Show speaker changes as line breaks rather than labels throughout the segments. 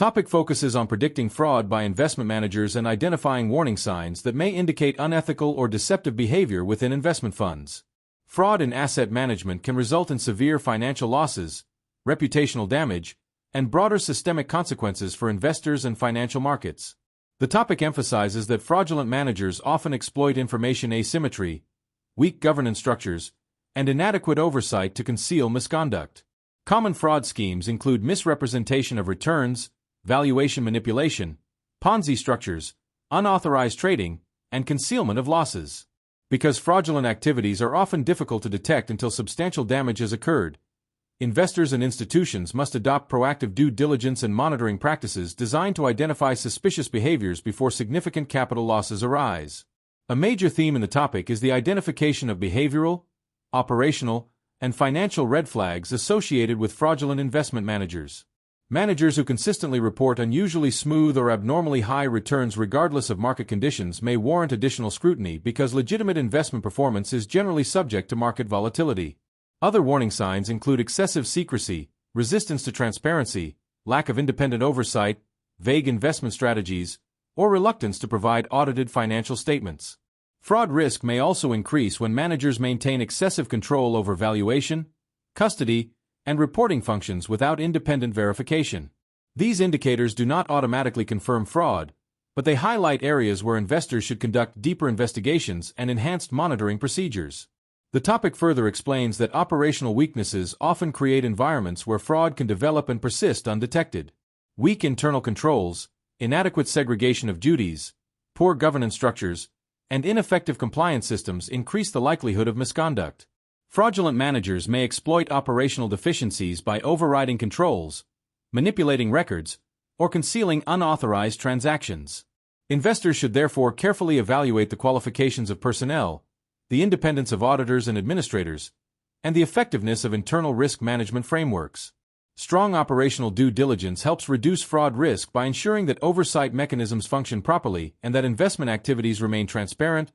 Topic focuses on predicting fraud by investment managers and identifying warning signs that may indicate unethical or deceptive behavior within investment funds. Fraud in asset management can result in severe financial losses, reputational damage, and broader systemic consequences for investors and financial markets. The topic emphasizes that fraudulent managers often exploit information asymmetry, weak governance structures, and inadequate oversight to conceal misconduct. Common fraud schemes include misrepresentation of returns, valuation manipulation, Ponzi structures, unauthorized trading, and concealment of losses. Because fraudulent activities are often difficult to detect until substantial damage has occurred, investors and institutions must adopt proactive due diligence and monitoring practices designed to identify suspicious behaviors before significant capital losses arise. A major theme in the topic is the identification of behavioral, operational, and financial red flags associated with fraudulent investment managers. Managers who consistently report unusually smooth or abnormally high returns regardless of market conditions may warrant additional scrutiny because legitimate investment performance is generally subject to market volatility. Other warning signs include excessive secrecy, resistance to transparency, lack of independent oversight, vague investment strategies, or reluctance to provide audited financial statements. Fraud risk may also increase when managers maintain excessive control over valuation, custody, and reporting functions without independent verification. These indicators do not automatically confirm fraud, but they highlight areas where investors should conduct deeper investigations and enhanced monitoring procedures. The topic further explains that operational weaknesses often create environments where fraud can develop and persist undetected. Weak internal controls, inadequate segregation of duties, poor governance structures, and ineffective compliance systems increase the likelihood of misconduct. Fraudulent managers may exploit operational deficiencies by overriding controls, manipulating records, or concealing unauthorized transactions. Investors should therefore carefully evaluate the qualifications of personnel, the independence of auditors and administrators, and the effectiveness of internal risk management frameworks. Strong operational due diligence helps reduce fraud risk by ensuring that oversight mechanisms function properly and that investment activities remain transparent,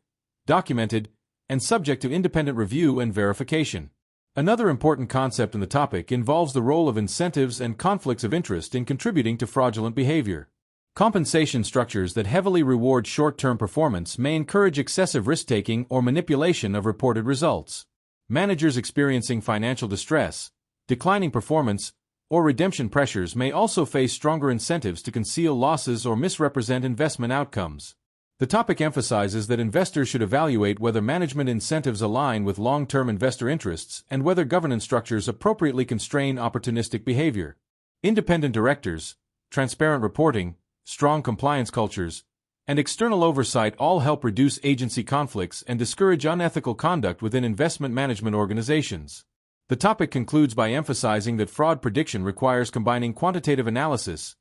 documented, and subject to independent review and verification. Another important concept in the topic involves the role of incentives and conflicts of interest in contributing to fraudulent behavior. Compensation structures that heavily reward short-term performance may encourage excessive risk-taking or manipulation of reported results. Managers experiencing financial distress, declining performance, or redemption pressures may also face stronger incentives to conceal losses or misrepresent investment outcomes. The topic emphasizes that investors should evaluate whether management incentives align with long-term investor interests and whether governance structures appropriately constrain opportunistic behavior. Independent directors, transparent reporting, strong compliance cultures, and external oversight all help reduce agency conflicts and discourage unethical conduct within investment management organizations. The topic concludes by emphasizing that fraud prediction requires combining quantitative analysis,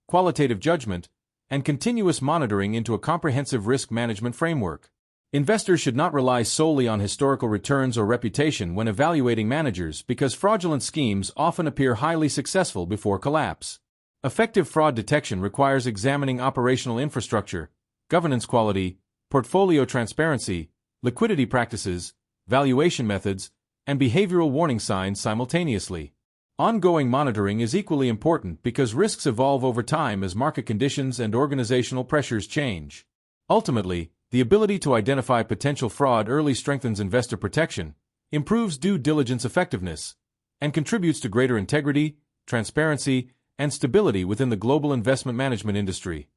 qualitative judgment, and continuous monitoring into a comprehensive risk management framework. Investors should not rely solely on historical returns or reputation when evaluating managers because fraudulent schemes often appear highly successful before collapse. Effective fraud detection requires examining operational infrastructure, governance quality, portfolio transparency, liquidity practices, valuation methods, and behavioral warning signs simultaneously. Ongoing monitoring is equally important because risks evolve over time as market conditions and organizational pressures change. Ultimately, the ability to identify potential fraud early strengthens investor protection, improves due diligence effectiveness, and contributes to greater integrity, transparency, and stability within the global investment management industry.